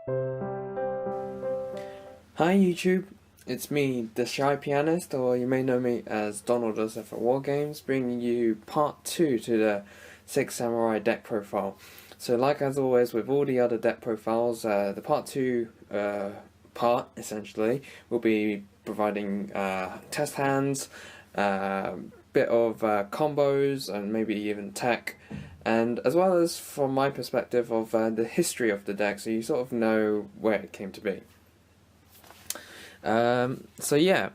Hi YouTube, it's me, the Shy Pianist, or you may know me as Donald does at Wargames, bringing you part 2 to the 6 Samurai deck profile. So like as always with all the other deck profiles, the part 2 part, essentially, will be providing test hands, bit of combos, and maybe even tech, and as well as from my perspective of the history of the deck, so you sort of know where it came to be. So yeah,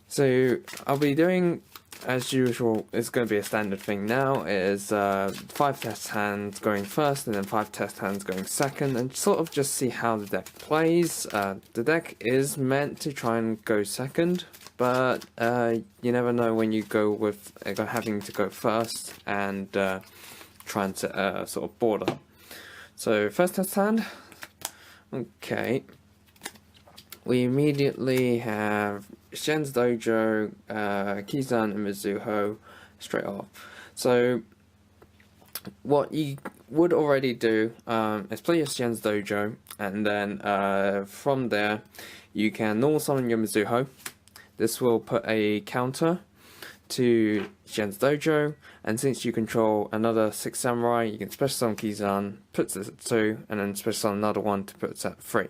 so I'll be doing, as usual, it's going to be a standard thing now, is 5 test hands going first and then 5 test hands going second, and sort of just see how the deck plays. The deck is meant to try and go second, but you never know when you go with having to go first and trying to sort of board up. So first test hand, okay. We immediately have Shen's Dojo, Kizan, and Mizuho straight off. So what you would already do is play your Shen's Dojo, and then from there you can normal summon your Mizuho. This will put a counter to Shen's Dojo, and since you control another 6 Samurai, you can special summon Kizan, puts this at 2, and then special summon another one to put it at 3.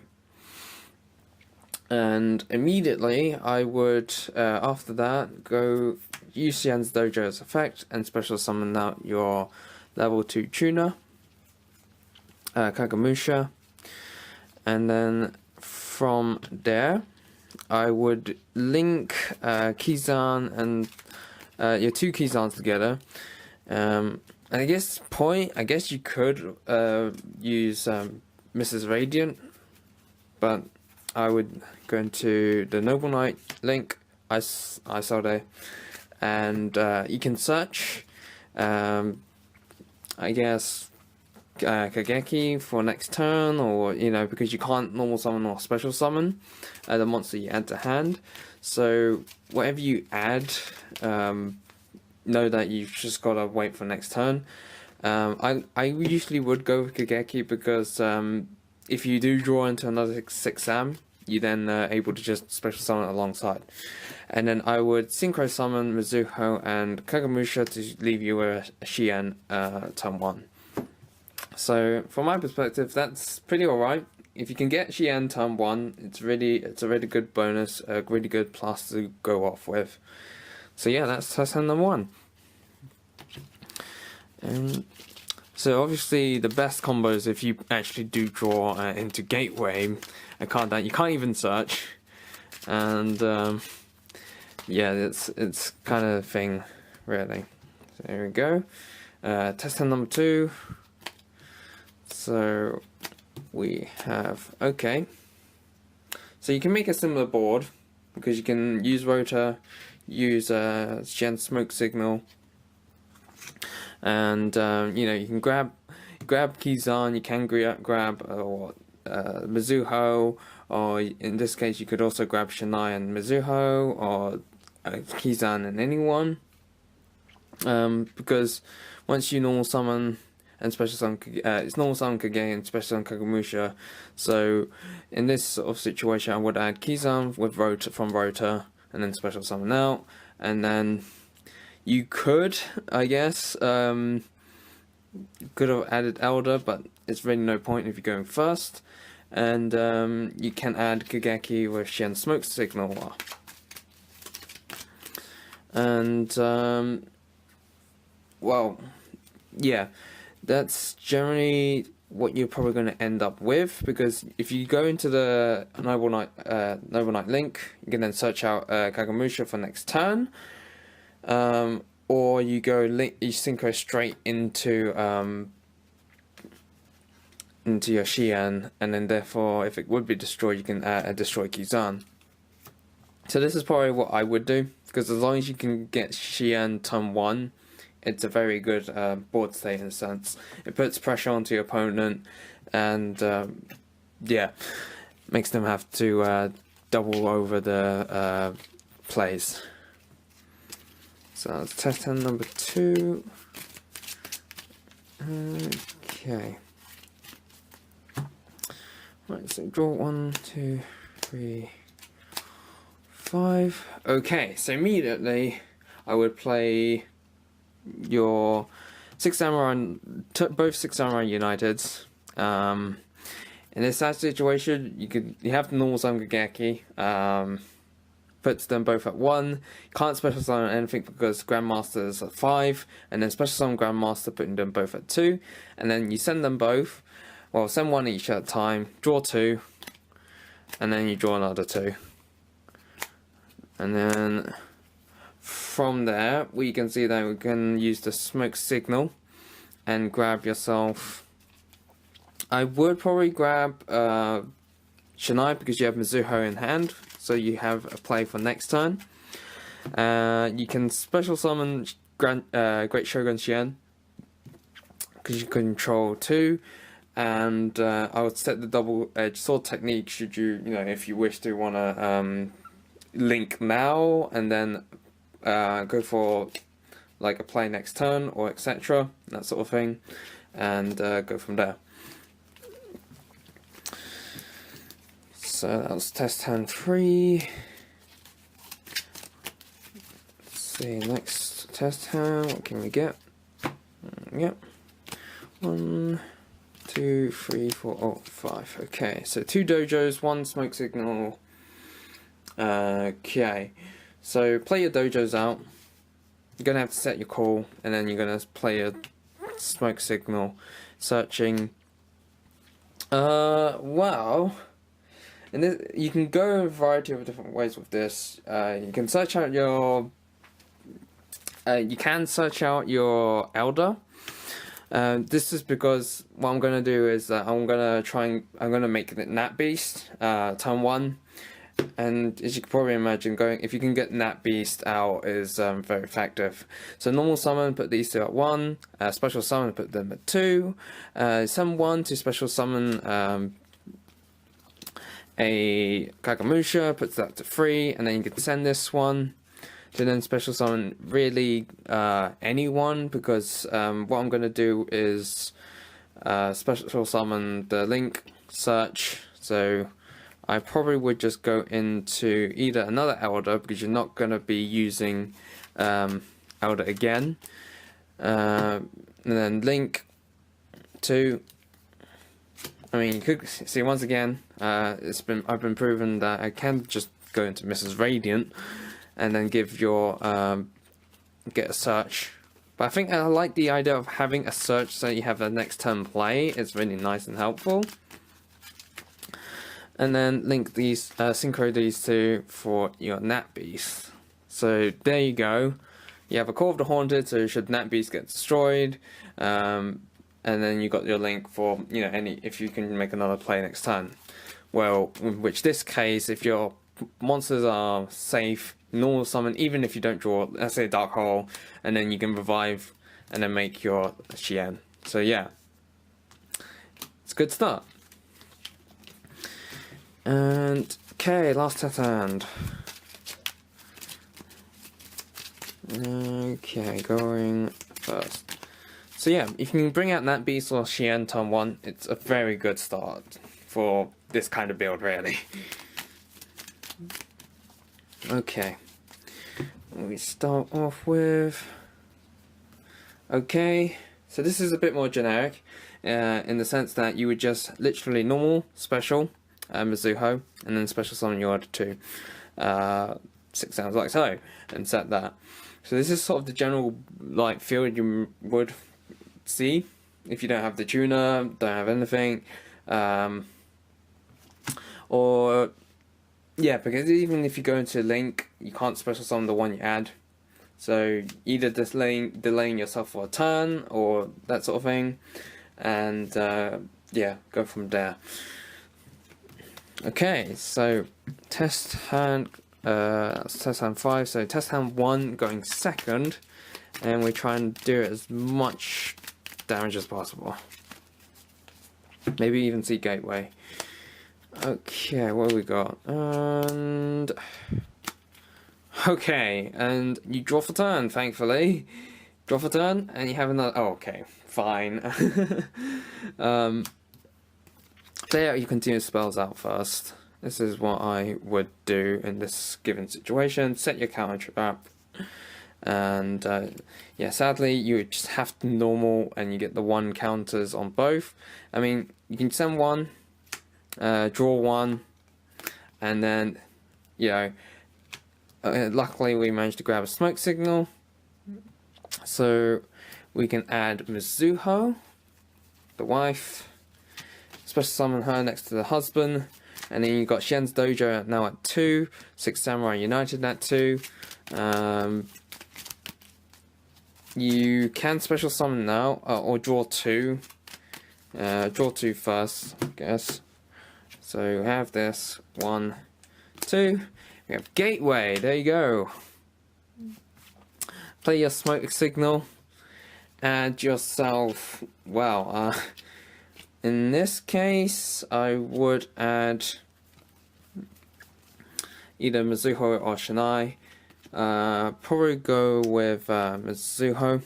And immediately I would, after that, go use Shen's Dojo as effect and special summon out your level 2 tuner, Kagemusha, and then from there I would link Kizan and your 2 Kizans together. And I guess you could use Mrs. Radiant, but I would go into the Noble Knight link I saw there, and you can search I guess Kageki for next turn, or because you can't normal summon or special summon the monster you add to hand. So whatever you add, know that you've just gotta wait for next turn. I usually would go with Kageki because if you do draw into another 6 Sam, you then able to just special summon alongside. And then I would synchro summon Mizuho and Kagemusha to leave you a Shien turn 1. So from my perspective, that's pretty alright. If you can get Shien turn 1, it's a really good bonus, a really good plus to go off with. So yeah, that's test hand number 1. So obviously the best combos if you actually do draw into Gateway, a card that you can't even search, and yeah, it's kind of a thing, really. So there we go. Test hand number 2. So we have, okay. So you can make a similar board because you can use Rota, use Shen Smoke Signal. And you can grab Kizan, you can grab or Mizuho, or in this case you could also grab Shanai and Mizuho, or Kizan and anyone, because once you normal summon and special summon, it's normal summon Kage and special summon Kagemusha. So in this sort of situation I would add Kizan with Rota from Rota, and then special summon out, and then you could, I guess, could have added Elder, but it's really no point if you're going first. And you can add Kageki with Shen Smoke Signal. And, well, yeah, that's generally what you're probably going to end up with, because if you go into the Noble Knight link, you can then search out Kagemusha for next turn. Or you synchro straight into your Shien, and then therefore if it would be destroyed you can destroy Kizan. So this is probably what I would do, because as long as you can get Shien turn 1, it's a very good board state in a sense. It puts pressure onto your opponent, and yeah, makes them have to double over the plays. So that's test hand number 2. Okay. Right, so draw 1, 2, 3, 5. Okay, so immediately I would play your Six Samurai, both Six Samurai Uniteds. In this situation, you have the normal Zamgageki. Puts them both at 1. Can't special summon anything because Grandmaster is at 5, and then special summon Grandmaster, putting them both at 2. And then you send them both. Well, send one each at a time. Draw 2, and then you draw another 2. And then from there, we can see that we can use the smoke signal and grab yourself. I would probably grab Shinai because you have Mizuho in hand, so you have a play for next turn. You can special summon Great Shogun Shien because you control 2, and I would set the double-edged sword technique should you, if you wish to want to link now and then go for like a play next turn or etc. that sort of thing, and go from there. So that was test hand 3. Let's see, next test hand, what can we get? Yep. 1, 2, 3, 4, 5. Okay, so 2 dojos, 1 smoke signal. Okay, so play your dojos out. You're gonna have to set your call, and then you're gonna play a smoke signal, searching. Well. And this, you can go a variety of different ways with this. You can search out your. You can search out your Elder. This is because what I'm gonna do is I'm gonna make the Nat Beast turn 1, and as you can probably imagine, if you can get Nat Beast out is very effective. So normal summon, put these 2 at 1. Special summon, put them at 2. Summon 1 to special summon. A Kagamusha, puts that to 3, and then you can send this one to then special summon really anyone, because what I'm going to do is special summon the Link search. So I probably would just go into either another Elder, because you're not going to be using Elder again, and then Link to. I mean, you could see once again. I've been proven that I can just go into Mrs. Radiant and then give your get a search. But I think I like the idea of having a search so you have a next turn play. It's really nice and helpful. And then link these, synchro these 2 for your Nat Beast. So there you go. You have a Call of the Haunted, so should Nat Beast get destroyed. And then you got your link for if you can make another play next turn. Well, in which this case, if your monsters are safe, normal summon, even if you don't draw, let's say Dark Hole, and then you can revive and then make your Shien. So yeah, it's a good start. And okay, last test hand. Okay, going first. So yeah, if you can bring out Nat Beast or Shien turn 1, it's a very good start for this kind of build, really. Okay, we start off with. Okay, so this is a bit more generic, in the sense that you would just literally normal, special, Mizuho, and then special summon your other 2. 6 sounds like so, and set that. So this is sort of the general field you would see if you don't have the tuner, don't have anything, or yeah, because even if you go into Link, you can't special summon the one you add, so either delaying yourself for a turn or that sort of thing, and yeah, go from there. Okay, so test hand, test hand 5, so test hand 1 going second, and we try and do as much damage as possible. Maybe even see Gateway. Okay, what have we got? And okay, and you draw for turn, thankfully. Draw for turn, and you have another. Oh, okay, fine. play out your continuous spells out first. This is what I would do in this given situation. Set your counter trap. And yeah, sadly you just have to normal and you get the 1 counters on both. I mean, you can send 1, draw 1, and then, you know, luckily we managed to grab a smoke signal, so we can add Mizuho, the wife, special summon her next to the husband, and then you've got Xian's Dojo now at 2, 6 Samurai United at 2. You can special summon now, or draw 2. Draw 2 first, I guess. So we have this 1, 2. We have Gateway. There you go. Play your smoke signal. Add yourself. Well, in this case, I would add either Mizuho or Shinai. Probably go with Mizuho,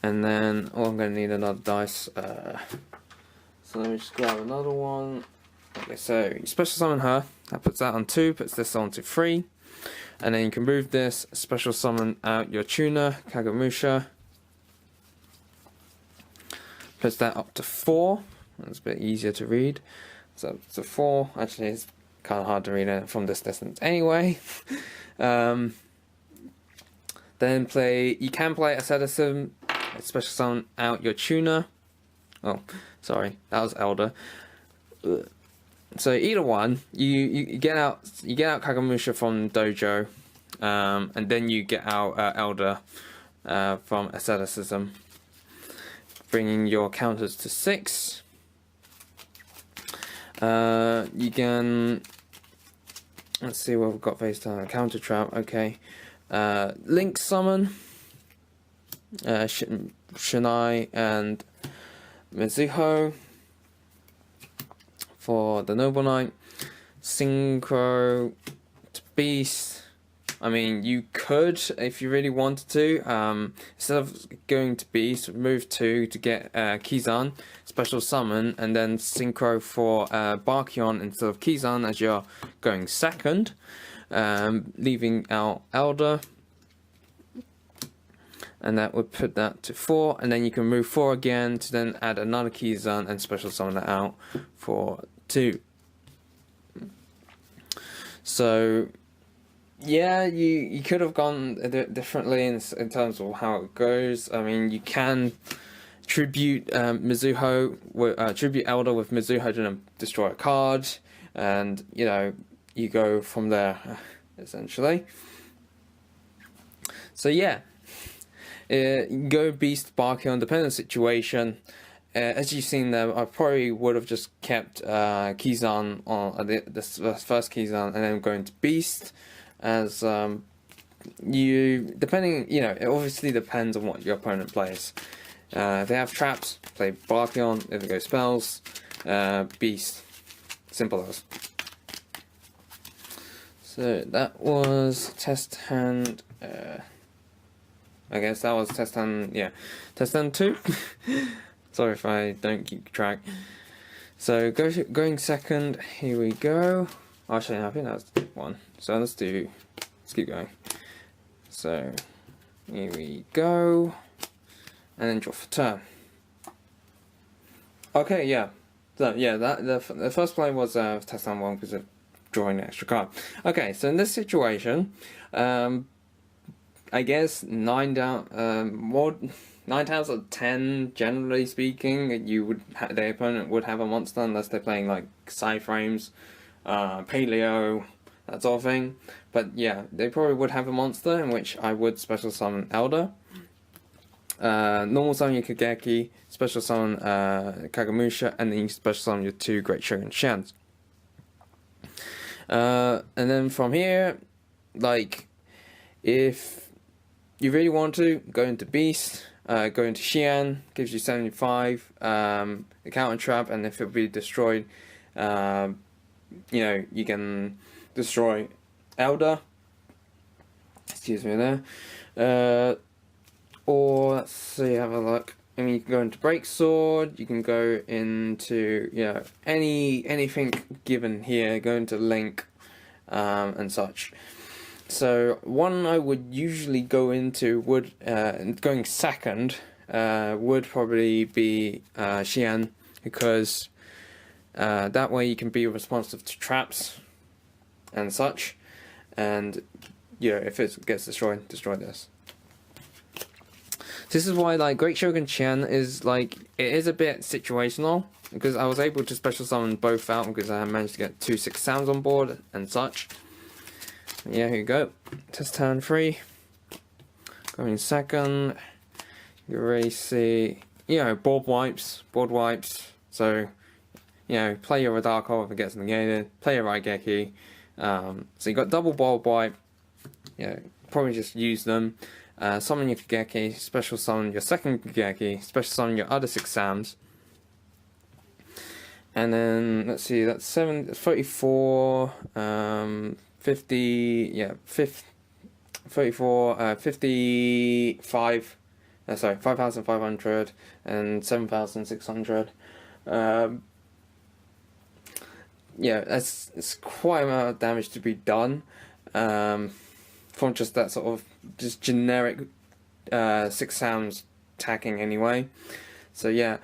and then I'm going to need another dice, so let me just grab another one. Okay, so you special summon her, that puts that on 2, puts this on to 3, and then you can move this, special summon out your tuner, Kagemusha, puts that up to 4, that's a bit easier to read, so up to 4, actually it's kind of hard to read it from this distance anyway. Then you can play Asceticism, special summon out your tuner. Oh, sorry, that was Elder. So either one, you get out Kagemusha from Dojo, and then you get out Elder from Asceticism, bringing your counters to 6. You can, let's see what we've got based on a counter trap. Okay, Link summon Shinai and Mizuho for the Noble Knight. Synchro to Beast. I mean, you could, if you really wanted to, instead of going to Beast, move 2 to get Kizan, special summon, and then synchro for Barkion instead of Kizan as you're going second, leaving out Elder, and that would put that to 4, and then you can move 4 again to then add another Kizan and special summon that out for 2. So yeah, you could have gone differently in terms of how it goes. I mean, you can tribute Mizuho, tribute Elder with Mizuho to destroy a card, and you know, you go from there essentially. So yeah, go Beast, Barkion, depending on the situation. As you've seen there, I probably would have just kept Kizan on the first Kizan and then going to Beast. As depending, you know, it obviously depends on what your opponent plays. If they have traps, play Barkion. If they go spells, Beast. Simple as. So that was test hand. I guess that was test hand. Yeah, test hand 2. Sorry if I don't keep track. So going second. Here we go. Actually, I think that's 1. So let's keep going. So here we go, and then draw for turn. Okay, yeah. So yeah, the first play was test on 1 because of drawing an extra card. Okay, so in this situation, I guess 9 times out of 10, generally speaking, the opponent would have a monster unless they're playing like Psyframes, Paleo, that sort of thing. But yeah, they probably would have a monster in which I would special summon Elder, normal summon your Kageki, special summon Kagemusha, and then you special summon your 2 Great Shogun Xians. And then from here, like, if you really want to, go into Beast, go into Xian, gives you 75, the counter trap, and if it be destroyed, you know, you can destroy Elder. Excuse me there. Or let's see, have a look. I mean, you can go into Break Sword, you can go into, you know, anything given here, go into Link, and such. So one I would usually go into would, going second, would probably be Xian, because that way you can be responsive to traps and such, and you know, if it gets destroyed, destroy this. This is why, like, Great Shogun Xian is, like, it is a bit situational, because I was able to special summon both out because I managed to get 2 6 sounds on board and such. Yeah, here you go. Test turn 3. Going second. You already see, you know, board wipes. So, you know, play your Radako if it gets negated, play your Raigeki. So you got double board wipe. You know, probably just use them. Summon your Kageki, special summon your second Kageki, special summon your other 6 Sams. And then, let's see, that's 34, 50, yeah, 34, 55, sorry, 5,500 and 7,600. Yeah, it's quite a amount of damage to be done. From just that sort of just generic 6 sounds attacking anyway. So yeah,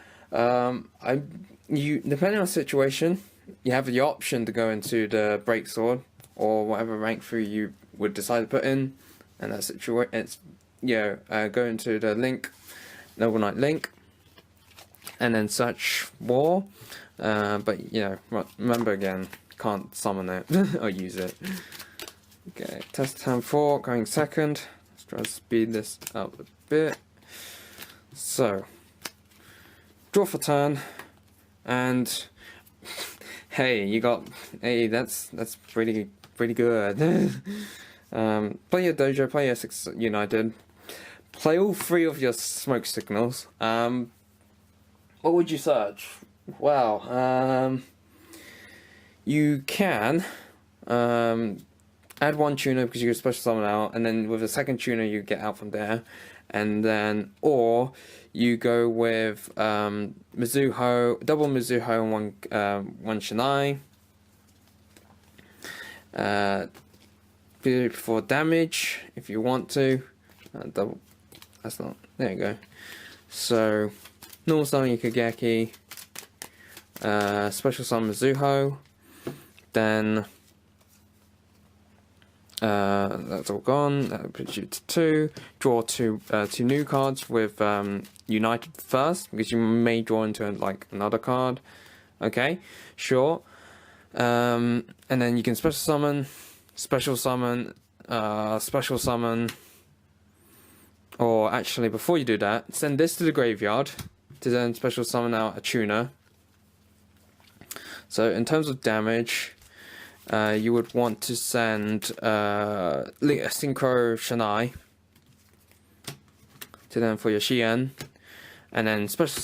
you depending on the situation, you have the option to go into the Break Sword or whatever rank 3 you would decide to put in, and that situation, it's, you know, go into the Link, Noble Knight Link, and then search War. But you know, remember again, can't summon it or use it. Okay, test turn 4, going second. Let's try to speed this up a bit. So, draw for turn, and hey, you got, hey, that's pretty good. Play your Dojo, play your 6 United, play all 3 of your smoke signals. What would you search? Well, you can add 1 tuner because you can special summon out, and then with a second tuner you get out from there, and then, or you go with Mizuho, double Mizuho and one Shinai. For damage, if you want to, double. That's not. There you go. So, normal summon your Kageki, special summon Mizuho, then. That's all gone. That puts you to 2. Draw 2 new cards with United first, because you may draw into like another card. Okay, sure. And then you can special summon, or actually before you do that, send this to the graveyard to then special summon out a tuner. So in terms of damage, you would want to send Synchro Shinai to them for your Xian, and then special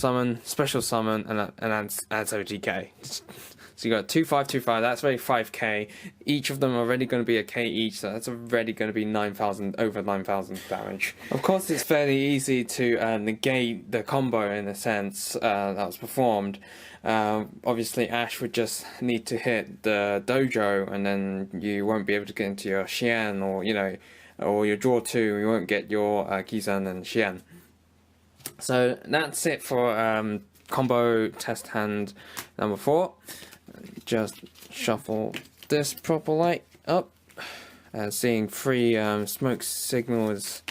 summon, and that's OTK. So you got 2/5, 2/5. That's already 5k. Each of them are already going to be a k each, so that's already going to be 9,000, over 9,000 damage. Of course, it's fairly easy to negate the combo in a sense that was performed. Obviously, Ash would just need to hit the Dojo, and then you won't be able to get into your Xian, or you know, or your draw 2. You won't get your Kizan and Xian. So that's it for combo test hand number 4. Just shuffle this proper light up. Seeing 3 smoke signals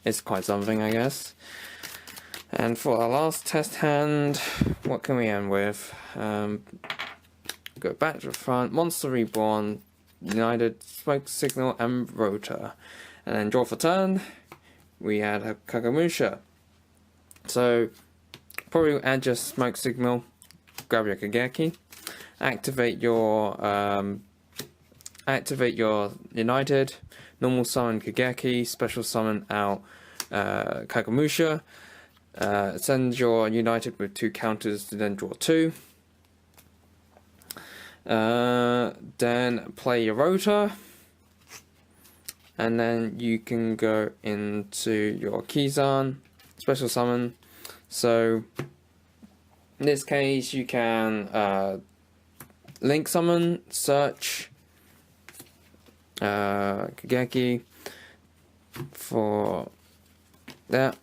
is quite something, I guess. And for our last test hand, what can we end with? Go back to the front, Monster Reborn, United, Smoke Signal, and Rotor. And then draw for turn, we had a Kagamusha. So, probably add your Smoke Signal, grab your Kageki, activate your United, normal summon Kageki, special summon out Kagamusha. Send your United with 2 counters to then draw 2. Then play your Rotor. And then you can go into your Kizan, special summon, So in this case, you can link summon, search Kageki for that,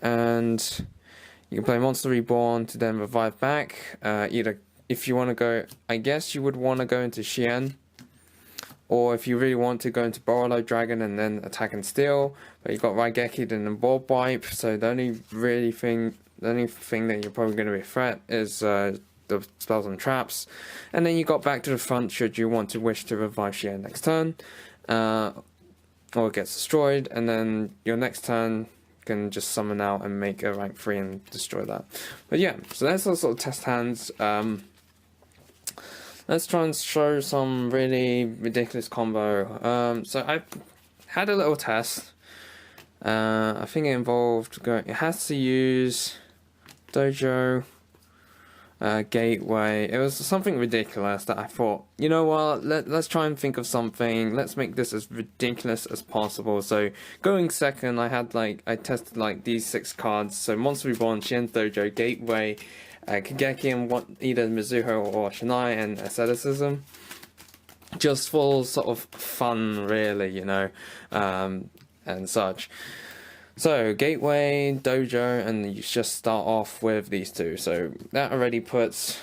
and you can play Monster Reborn to then revive back. Either if you want to go, I guess you would want to go into Shien, or if you really want to go into Borolo Dragon and then attack and steal. But you've got Raigeki and then Ball Wipe, so the only thing that you're probably going to be a threat is the spells and traps. And then you got back to the front should you want to wish to revive Shien next turn, or it gets destroyed, and then your next turn can just summon out and make a rank 3 and destroy that. But yeah, so that's all sort of test hands. Let's try and show some really ridiculous combo. So I had a little test. I think it involved going. It has to use Dojo, Gateway. It was something ridiculous that I thought, you know what? Let's try and think of something. Let's make this as ridiculous as possible. So going second, I tested these 6 cards. So Monster Reborn, Shien's Dojo, Gateway, Kageki, and either Mizuho or Shinai, and Asceticism. Just for sort of fun, really, and such. So Gateway, Dojo, and you just start off with these 2. So that already puts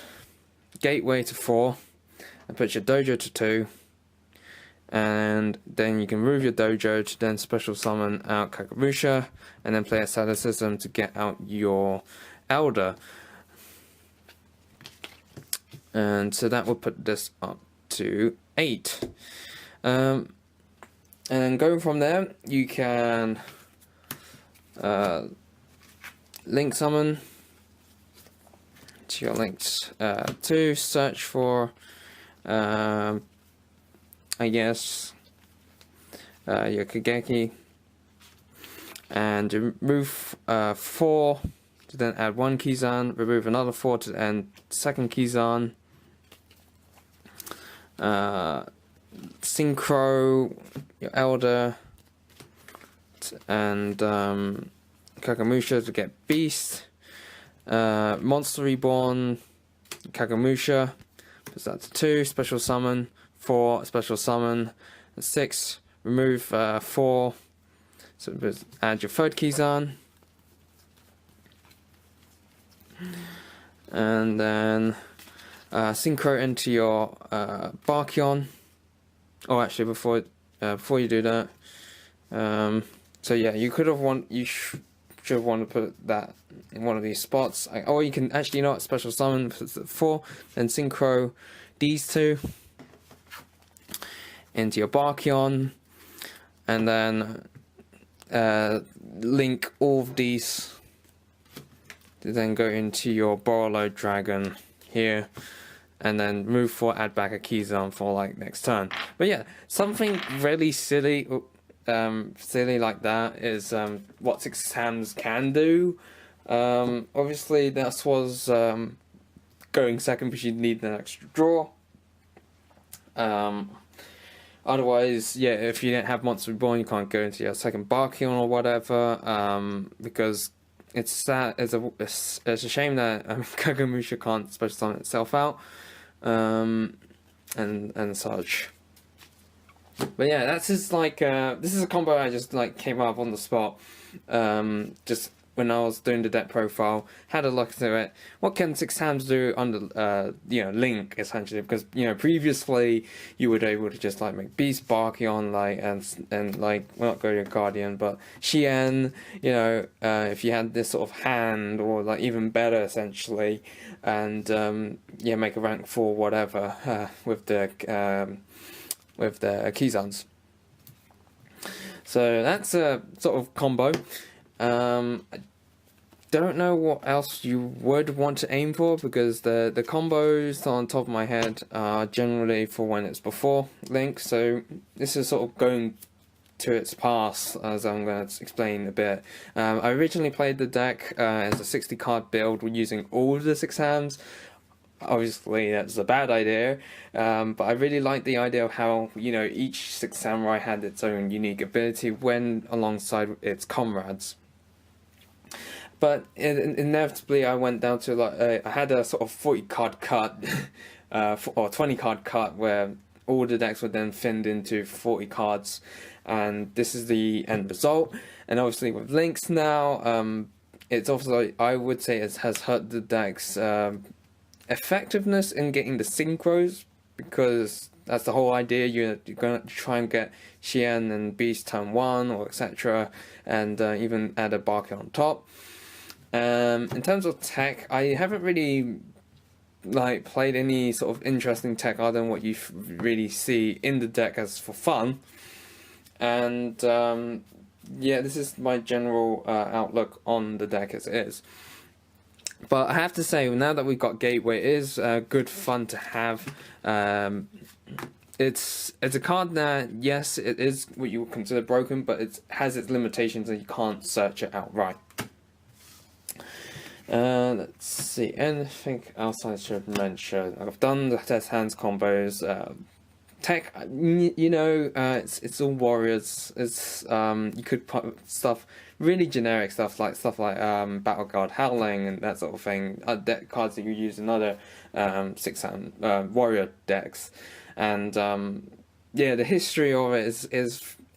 Gateway to 4, and puts your Dojo to 2. And then you can move your Dojo to then special summon out Kakamusha, and then play Asceticism to get out your Elder. And so that will put this up to 8. And then going from there, you can link summon to your links to search for I guess your Kageki, and remove 4 to then add 1 Kizan, remove another 4 to end second Kizan, Synchro your Elder, and Kakamusha to get Beast, Monster Reborn, Kakamusha, puts that to 2, special summon, 4, special summon, and 6, remove 4, so add your third Kizan, and then Synchro into your Barkion. Oh, actually, before you do that, so yeah, you should have wanted to put that in one of these spots. Or you can actually not special summon 4, then Synchro these 2 into your Barkion, and then link all of these to then go into your Borolo Dragon here, and then move 4, add back a Kizan for next turn. But yeah, something really silly like that is what 6 hands can do. Obviously this was going second because you need an extra draw. Otherwise, yeah, if you didn't have Monster Reborn, you can't go into your second Barkion or whatever, because it's sad. It's a shame that Kakamusha can't special summon itself out, and such. But yeah, that's just this is a combo I just came up on the spot, just when I was doing the deck profile, had a look through it. What can 6 hands do under Link, essentially? Because previously you were able to just make Beast, Barkion, and well, not go to your Guardian, but Shien, if you had this sort of hand, or even better essentially, and make a rank 4 whatever with the Kizans. So that's a sort of combo. I don't know what else you would want to aim for, because the combos on top of my head are generally for when it's before Link, so this is sort of going to its past, as I'm going to explain a bit. I originally played the deck as a 60 card build using all of the 6 hands. Obviously that's a bad idea, but I really like the idea of how each 6 samurai had its own unique ability when alongside its comrades. but inevitably I went down to like I had a sort of 40 card cut or 20 card cut where all the decks were then thinned into 40 cards, and this is the end result. And obviously with links now, it's also, I would say, it has hurt the deck's effectiveness in getting the synchros, because that's the whole idea. You're going to try and get Xian and Beast turn 1 or etc, and even add a Barker on top. In terms of tech, I haven't really like played any sort of interesting tech other than what you really see in the deck as for fun. And yeah, this is my general outlook on the deck as it is. But I have to say, now that we've got Gateway, it is good fun to have. It's a card that, yes, it is what you would consider broken, but it has its limitations and you can't search it outright. Let's see, anything else I should mention? I've done the test hands combos. Tech, you know, it's all warriors. It's you could put stuff, really generic stuff like Battle Guard Howling and that sort of thing. Deck cards that you use in other 6-hand warrior decks, and yeah, the history of it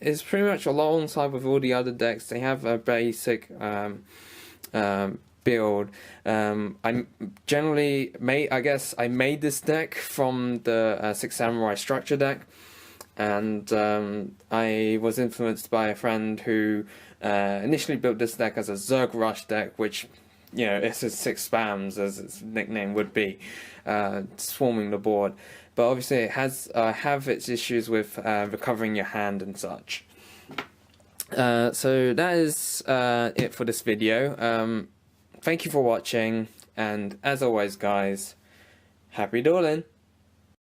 is pretty much alongside with all the other decks. They have a basic build. I generally I made this deck from the Six Samurai structure deck, and I was influenced by a friend who initially built this deck as a Zerg Rush deck, which, you know, it's a 6 spams as its nickname would be, swarming the board. But obviously it has have its issues with recovering your hand and such. So that is it for this video. Thank you for watching, and as always guys, happy dueling!